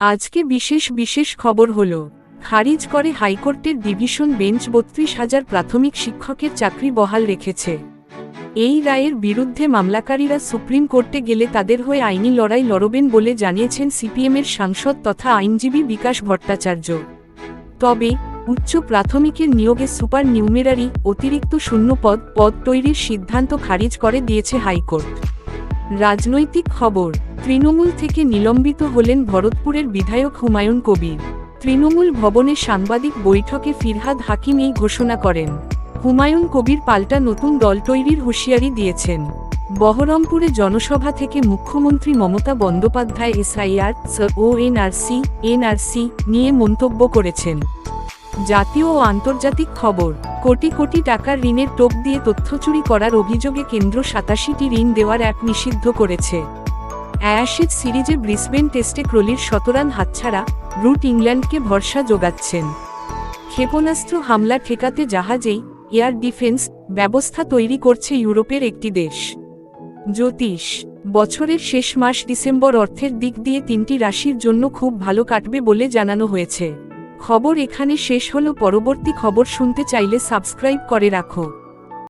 আজকে বিশেষ খবর হলো, খারিজ করে হাইকোর্টের ডিভিশন বেঞ্চ ৩২,০০০ প্রাথমিক শিক্ষকের চাকরি বহাল রেখেছে। এই রায়ের বিরুদ্ধে মামলাকারীরা সুপ্রিম কোর্টে গেলে তাদের হয়ে আইনি লড়াই লড়বেন বলে জানিয়েছেন সিপিএমের সাংসদ তথা আইনজীবী বিকাশ ভট্টাচার্য। তবে উচ্চ প্রাথমিকের নিয়োগে সুপার নিউমেরারি অতিরিক্ত শূন্য পদ তৈরির সিদ্ধান্ত খারিজ করে দিয়েছে হাইকোর্ট। রাজনৈতিক খবর, তৃণমূল থেকে নিলম্বিত হলেন ভরতপুরের বিধায়ক হুমায়ুন কবির। তৃণমূল ভবনে সাংবাদিক বৈঠকে ফিরহাদ হাকিম এই ঘোষণা করেন। হুমায়ুন কবির পাল্টা নতুন দল তৈরির হুঁশিয়ারি দিয়েছেন। বহরমপুরে জনসভা থেকে মুখ্যমন্ত্রী মমতা বন্দ্যোপাধ্যায় এসআইআর ও এনআরসি নিয়ে মন্তব্য করেছেন। জাতীয় ও আন্তর্জাতিক খবর, কোটি কোটি টাকার ঋণের টোপ দিয়ে তথ্য চুরি করার অভিযোগে কেন্দ্র ৮৭টি ঋণ দেওয়ার অ্যাপ নিষিদ্ধ করেছে। অ্যাশেজ সিরিজে ব্রিসবেন টেস্টে ক্রলির শতরান হাতছাড়া, রুট ইংল্যান্ডকে ভরসা যোগাচ্ছেন। ক্ষেপণাস্ত্র হামলা ঠেকাতে জাহাজেই এয়ার ডিফেন্স ব্যবস্থা তৈরি করছে ইউরোপের একটি দেশ। জ্যোতিষ, বছরের শেষ মাস ডিসেম্বর অর্থের দিক দিয়ে ৩টি রাশির জন্য খুব ভালো কাটবে বলে জানানো হয়েছে। খবর এখানে শেষ হলো। পরবর্তী খবর শুনতে চাইলে সাবস্ক্রাইব করে রাখো।